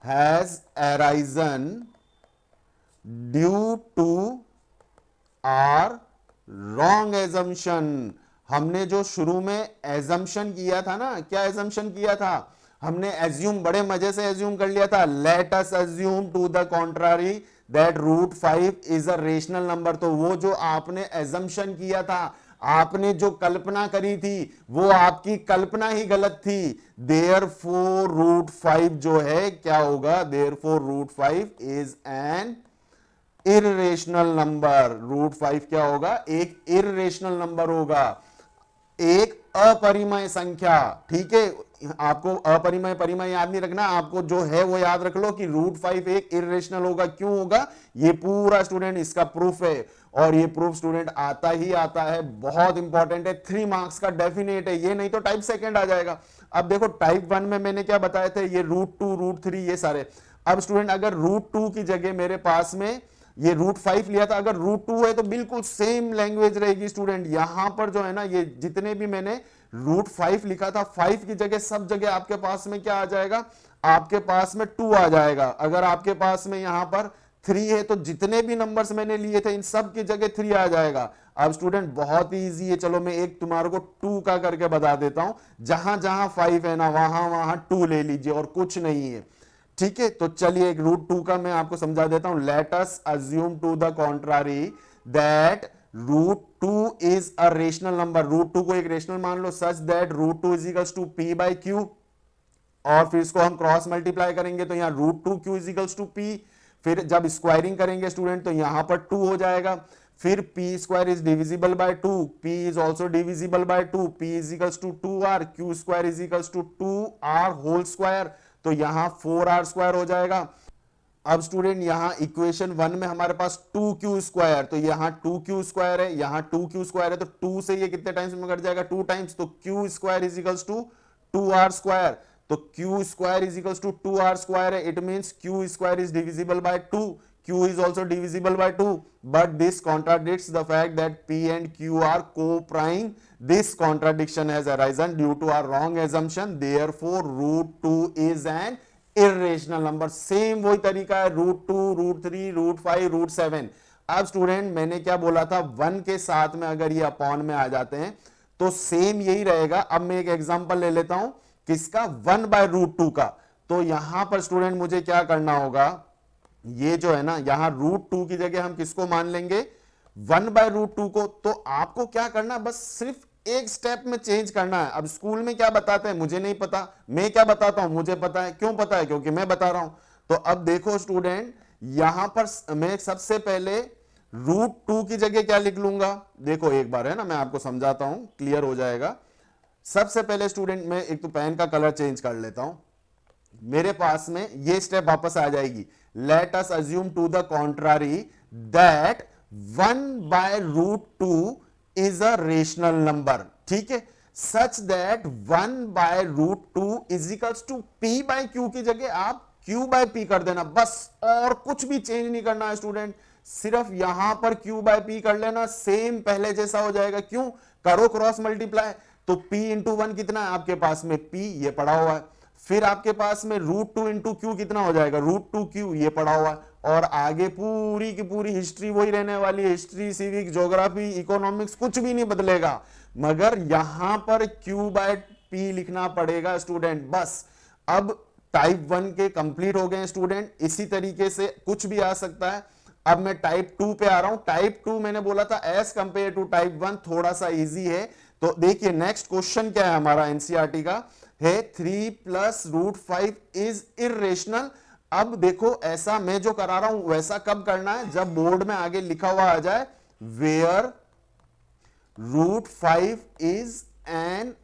has arisen due to our wrong assumption। हमने जो शुरू में एजम्पशन किया था ना, क्या एजम्पशन किया था, हमने एज्यूम, बड़े मजे से एज्यूम कर लिया था, let us assume to the contrary that root 5 is a rational number. तो वो जो आपने एजम्पशन किया था, आपने जो कल्पना करी थी, वो आपकी कल्पना ही गलत थी। देयरफॉर रूट 5 जो है क्या होगा, therefore root 5 is an irrational number. Root 5 क्या होगा, एक इररेशनल नंबर होगा, एक अपरिमेय संख्या। ठीक है, आपको अपरिमेय परिमेय याद नहीं रखना, आपको जो है वो याद रख लो कि रूट 5 एक इररेशनल होगा। क्यों होगा, ये पूरा स्टूडेंट इसका प्रूफ है, और ये प्रूफ स्टूडेंट आता ही आता है, बहुत इंपॉर्टेंट है, 3 मार्क्स का डेफिनेट है ये, नहीं तो टाइप सेकंड आ जाएगा। अब देखो टाइप 1 में मैंने क्या बताए थे, ये रूट 2 रूट 3 ये सारे। अब स्टूडेंट अगर रूट 2 की जगह मेरे पास में ये रूट 5 लिया था, अगर रूट 2 है तो बिल्कुल सेम लैंग्वेज रहेगी स्टूडेंट। यहां पर जो है ना, ये जितने भी मैंने रूट 5 लिखा था, 5 की जगह सब जगह आपके पास में क्या आ जाएगा, आपके पास में 2 आ जाएगा। अगर आपके पास में यहां पर 3 है तो जितने भी नंबर्स मैंने लिए थे इन सब की जगह 3 आ जाएगा। अब स्टूडेंट बहुत ही इजी है, चलो मैं एक तुम्हारे को 2 का करके बता देता हूं, जहां जहां 5 है ना वहां वहां 2 ले लीजिए और कुछ नहीं है। ठीक है, तो चलिए एक रूट 2 का मैं आपको समझा देता हूं। Let us assume to the contrary that root 2 is a rational number. Root 2 को एक रेशनल मान लो, such that root 2 is equals to p by q, और फिर इसको हम क्रॉस मल्टीप्लाई करेंगे तो यहां root 2 q is equals to p. फिर जब स्क्वायरिंग करेंगे स्टूडेंट तो यहां पर 2 हो जाएगा। फिर p square is divisible by 2, p is also divisible by 2, p is equals to 2r, q square is equals to 2r whole square, तो यहां 4r स्क्वायर हो जाएगा। अब स्टूडेंट यहां इक्वेशन 1 में हमारे पास 2q स्क्वायर, तो यहां 2q स्क्वायर है, यहां 2q स्क्वायर है, तो 2 से ये कितने टाइम्स में कट जाएगा, 2 टाइम्स, तो q square is equals to 2r square. तो q square is equals to 2r square है, it means q square is divisible by 2, q is also divisible by 2, but this contradicts the fact that p and q are co-prime. This contradiction has arisen due to our wrong assumption, therefore root 2 is an irrational number। Same वही तरीका है, root 2 root 3 root 5 root 7। अब student मैंने क्या बोला था, 1 के साथ में अगर ये अपॉन में आ जाते हैं तो सेम यही रहेगा। अब मैं एक एग्जांपल ले लेता हूं, किसका, 1 बाय रूट 2 का। तो यहां पर स्टूडेंट मुझे क्या करना होगा, ये जो है ना, यहां रूट 2 की जगह हम किसको मान लेंगे, 1 बाय रूट 2 को। तो आपको क्या करना, बस सिर्फ एक स्टेप में चेंज करना है। अब स्कूल में क्या बताते हैं मुझे नहीं पता, मैं क्या बताता हूं मुझे पता है। क्यों पता है, क्योंकि मैं बता रहा हूं। तो अब देखो स्टूडेंट, यहां पर मैं सबसे पहले रूट 2 की जगह क्या लिख लूंगा, देखो एक बार है ना, मैं आपको समझाता हूं, क्लियर हो जाएगा। सबसे पहले स्टूडेंट मैं एक तो पेन का कलर चेंज कर लेता हूं, मेरे पास में ये स्टेप वापस आ जाएगी। Let us assume to the contrary that 1 by root 2 is a rational number. ठीक है, such that 1 by root 2 is equals to p by q की जगह आप q बाय पी कर देना, बस, और कुछ भी चेंज नहीं करना है स्टूडेंट, सिर्फ यहां पर q बाय पी कर लेना, सेम पहले जैसा हो जाएगा। क्यों, करो क्रॉस मल्टीप्लाई, तो p इंटू 1 कितना है आपके पास में, p ये पड़ा हुआ है। फिर आपके पास में रूट 2 इंटू क्यू कितना हो जाएगा, रूट 2 क्यू ये पड़ा हुआ है। और आगे पूरी की पूरी हिस्ट्री वही रहने वाली है, हिस्ट्री सिविक ज्योग्राफी इकोनॉमिक्स कुछ भी नहीं बदलेगा, मगर यहां पर q बाय पी लिखना पड़ेगा स्टूडेंट, बस। अब टाइप 1 के कंप्लीट हो गए स्टूडेंट, इसी तरीके से कुछ भी आ सकता है। अब मैं टाइप 2 पे आ रहा हूं। टाइप 2 मैंने बोला था एज कंपेयर टू टाइप 1 थोड़ा सा इजी है। तो देखिए नेक्स्ट क्वेश्चन क्या है हमारा एनसीईआरटी का है, 3 प्लस रूट 5 इज इररेशनल। अब देखो ऐसा मैं जो करा रहा हूं वैसा कब करना है, जब बोर्ड में आगे लिखा हुआ आ जाए where root 5 is an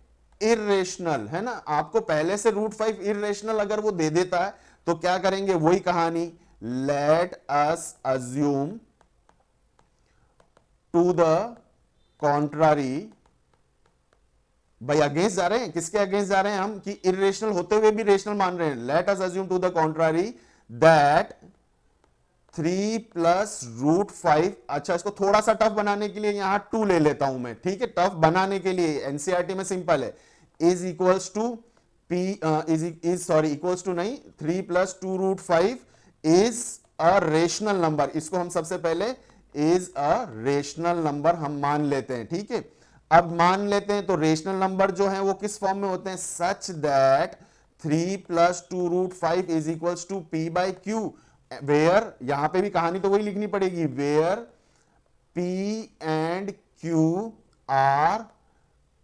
irrational, है ना। आपको पहले से रूट 5 इररेशनल अगर वो दे देता है तो क्या करेंगे, वही कहानी, let us assume to the contrary. भाई अगेंस्ट जा रहे हैं, किसके अगेंस्ट जा रहे हैं हम, कि इररेशनल होते हुए भी रेशनल मान रहे हैं। Let us assume to the contrary that 3 plus root 5, अच्छा इसको थोड़ा सा टफ बनाने के लिए यहां 2 ले लेता हूं मैं, ठीक है, टफ बनाने के लिए, एनसीईआरटी में सिंपल है, is equals to p is sorry equals to नहीं, 3 plus 2 root 5 is a rational number. इसको हम सबसे पहले इज अ रेशनल नंबर हम मान लेते हैं, ठीक है। अब मान लेते हैं तो रेशनल नंबर जो है वो किस फॉर्म में होते हैं, such that 3 plus 2 root 5 is equals to p by q, where, यहां पे भी कहानी तो वही लिखनी पड़ेगी, where p and q are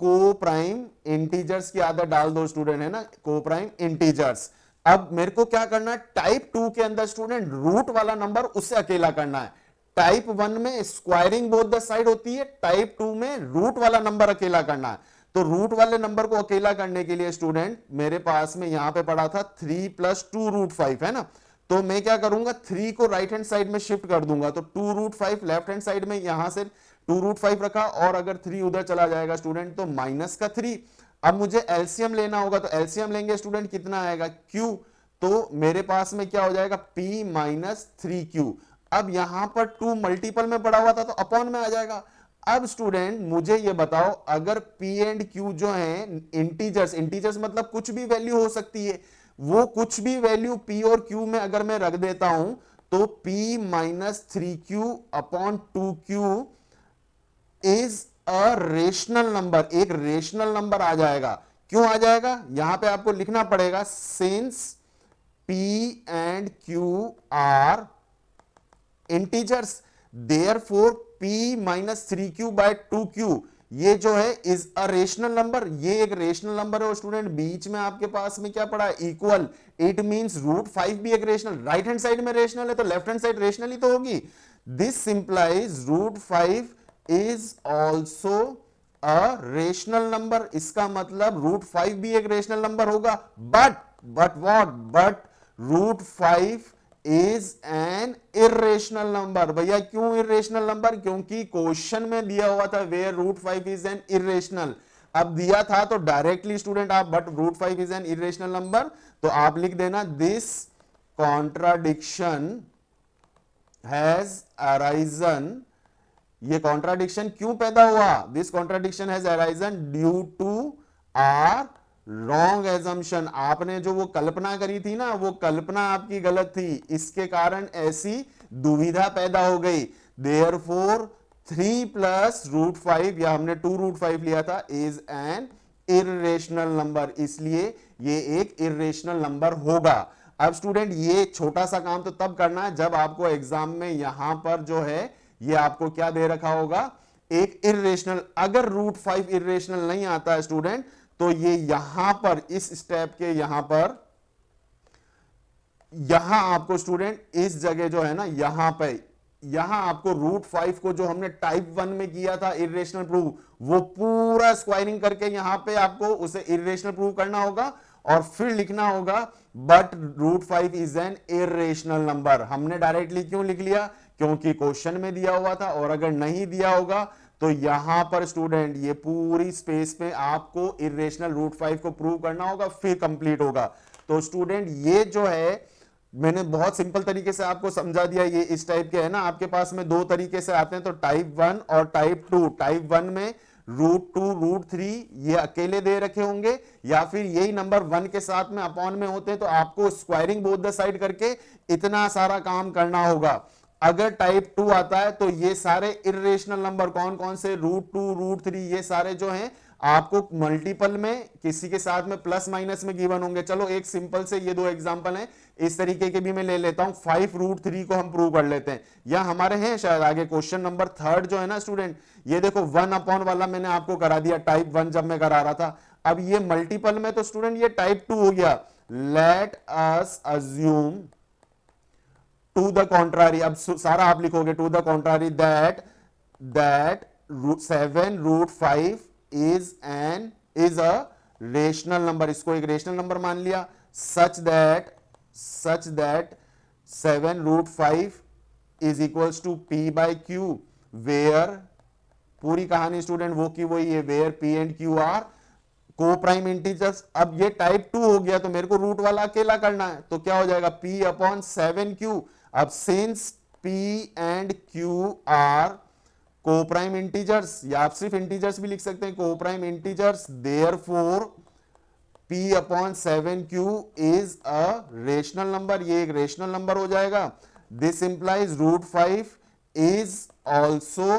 coprime integers की आदत डाल दो स्टूडेंट, है ना, को प्राइम इंटीजर्स। अब मेरे को क्या करना है, टाइप 2 के अंदर स्टूडेंट रूट वाला नंबर उससे अकेला करना है। टाइप 1 में स्क्वायरिंग बोथ द साइड होती है, टाइप 2 में रूट वाला नंबर अकेला करना है। तो रूट वाले नंबर को अकेला करने के लिए स्टूडेंट मेरे पास में यहां पे पड़ा था 3 प्लस 2 रूट 5, है ना। तो मैं क्या करूंगा, 3 को राइट हैंड साइड में शिफ्ट कर दूंगा, तो 2 रूट 5 लेफ्ट हैंड साइड में यहां से 2 रूट 5 रखा, और अगर 3 उधर चला जाएगा स्टूडेंट तो माइनस का 3। अब मुझे एलसीएम लेना होगा, तो एलसीएम लेंगे स्टूडेंट, कितना आएगा, क्यू। तो मेरे पास में क्या हो जाएगा, p माइनस 3q। अब यहां पर 2 मल्टीपल में पड़ा हुआ था तो अपॉन में आ जाएगा। अब स्टूडेंट मुझे ये बताओ, अगर p एंड q जो है इंटीजर्स, इंटीजर्स मतलब कुछ भी वैल्यू हो सकती है, वो कुछ भी वैल्यू p और q में अगर मैं रख देता हूं तो p minus 3q upon 2q is a rational number, एक रेशनल नंबर आ जाएगा। क्यों आ जाएगा, यहां पे आपको लिखना पड़ेगा, since p and q are integers, therefore p minus 3q by 2q ये जो है इज अ रेशनल नंबर, ये एक रेशनल नंबर है। और स्टूडेंट बीच में आपके पास में क्या पड़ा है, इक्वल, इट मींस रूट 5 भी एक रेशनल, राइट हैंड साइड में रेशनल है तो लेफ्ट हैंड साइड रेशनल ही तो होगी। This simplifies root 5 is also a rational number, इसका मतलब रूट 5 भी एक रेशनल नंबर होगा। But what, but root 5 is an irrational number. भैया क्यों इरेशनल नंबर, क्योंकि क्वेश्चन में दिया हुआ था where root 5 is an irrational. अब दिया था तो डायरेक्टली स्टूडेंट आप but root 5 is an irrational number, तो आप लिख देना दिस कॉन्ट्राडिक्शन हैज अराइजन। ये कॉन्ट्राडिक्शन क्यों पैदा हुआ, this contradiction has arisen due to our wrong assumption. आपने जो वो कल्पना करी थी ना, वो कल्पना आपकी गलत थी, इसके कारण ऐसी दुविधा पैदा हो गई। देयरफॉर 3 प्लस रूट 5, या हमने 2 रूट 5 लिया था, इज एन इर्रेशनल नंबर, इसलिए ये एक इर्रेशनल नंबर होगा। अब स्टूडेंट ये छोटा सा काम तो तब करना है जब आपको एग्जाम में यहां पर जो है ये आपको क्या दे रखा होगा, एक इर्रेशनल। अगर रूट 5 इर्रेशनल नहीं आता है स्टूडेंट तो ये यहां पर इस स्टेप के यहां पर, यहां आपको स्टूडेंट इस जगह जो है ना, यहां पे, यहां आपको रूट 5 को जो हमने टाइप 1 में किया था इरेशनल प्रूव, वो पूरा स्क्वायरिंग करके यहां पे आपको उसे इरेशनल प्रूव करना होगा, और फिर लिखना होगा but root 5 is an irrational number. हमने डायरेक्टली क्यों लिख लिया, क्योंकि क्वेश्चन में दिया हुआ था, और अगर नहीं दिया होगा तो यहां पर स्टूडेंट ये पूरी स्पेस में आपको इरेशनल रूट 5 को प्रूव करना होगा, फिर कंप्लीट होगा। तो स्टूडेंट ये जो है मैंने बहुत सिंपल तरीके से आपको समझा दिया, ये इस टाइप के है ना, आपके पास में दो तरीके से आते हैं, तो टाइप 1 और टाइप 2। टाइप 1 में रूट 2 रूट 3 ये अकेले दे रखे होंगे, या फिर यही नंबर 1 के साथ में अपॉन में होते हैं, तो आपको स्क्वायरिंग बोथ द साइड करके इतना सारा काम करना होगा। अगर टाइप 2 आता है तो ये सारे इरेशनल नंबर कौन कौन से, रूट 2 रूट 3, ये सारे जो हैं आपको मल्टीपल में किसी के साथ में प्लस माइनस में गिवन होंगे। चलो एक सिंपल से ये दो एग्जांपल हैं, इस तरीके के भी मैं ले लेता हूं। 5 रूट 3 को हम प्रूव कर लेते हैं, या हमारे हैं शायद आगे क्वेश्चन नंबर 3 जो है ना स्टूडेंट, ये देखो 1 अपॉन वाला मैंने आपको करा दिया टाइप 1 जब मैं करा रहा था। अब ये मल्टीपल में तो स्टूडेंट ये टाइप 2 हो गया। Let us assume to the contrary, अब सारा आप लिखोगे to the contrary, that 7 root 5 is a rational number, इसको एक रेशनल नंबर मान लिया, such that 7 root 5 is equals to p by q, where, पूरी कहानी स्टूडेंट वो की वही है, where p and q are coprime integers. अब ये टाइप 2 हो गया तो मेरे को रूट वाला अकेला करना है, तो क्या हो जाएगा, p अपॉन 7q। अब since p and q are coprime integers, या आप सिर्फ इंटीजर्स भी लिख सकते हैं, coprime integers, therefore P upon 7Q is a rational number, ये एक रेशनल नंबर हो जाएगा। This implies √5 is also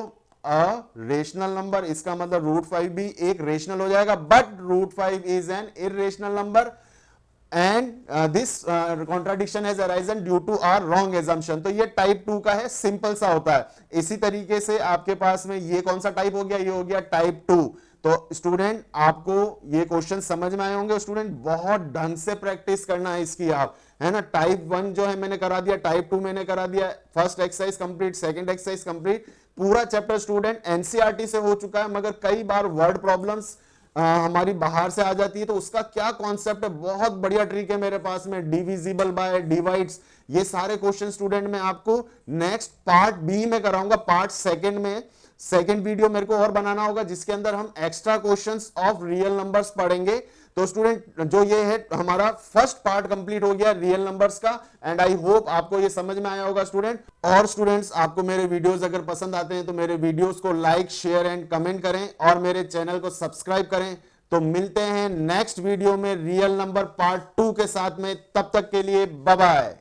a rational number, इसका मतलब √5 भी एक रेशनल हो जाएगा, but √5 is an irrational number and this contradiction has arisen due to our wrong assumption. तो ये टाइप 2 का है, सिंपल सा होता है। इसी तरीके से आपके पास में ये कौन सा टाइप हो गया, ये हो गया टाइप 2। तो स्टूडेंट आपको ये क्वेश्चन समझ में आए होंगे। स्टूडेंट बहुत ढंग से प्रैक्टिस करना है इसकी, आप है ना। टाइप 1 जो है मैंने करा दिया, टाइप 2 मैंने करा दिया। First exercise complete, second exercise complete, पूरा चैप्टर स्टूडेंट एनसीईआरटी से हो चुका है, मगर कई बार वर्ड प्रॉब्लम्स हमारी बाहर से आ जाती है। तो उसका क्या कॉन्सेप्ट है, बहुत बढ़िया ट्रिक है मेरे पास में, डिविजिबल बाय डिवाइड्स, ये सारे क्वेश्चन स्टूडेंट मैं आपको नेक्स्ट पार्ट बी में कराऊंगा, पार्ट सेकंड में। सेकंड वीडियो मेरे को और बनाना होगा जिसके अंदर हम extra questions of real numbers पढ़ेंगे। तो स्टूडेंट जो ये है हमारा फर्स्ट पार्ट कंप्लीट हो गया रियल नंबर्स का, एंड आई होप आपको ये समझ में आया होगा स्टूडेंट। और स्टूडेंट्स आपको मेरे वीडियोस अगर पसंद आते हैं तो मेरे वीडियोस को लाइक, शेयर एंड कमेंट करें और मेरे चैनल को सब्सक्राइब करें। तो मिलते हैं नेक्स्ट वीडियो में रियल नंबर पार्ट 2 के साथ में, तब तक के लिए बाय बाय।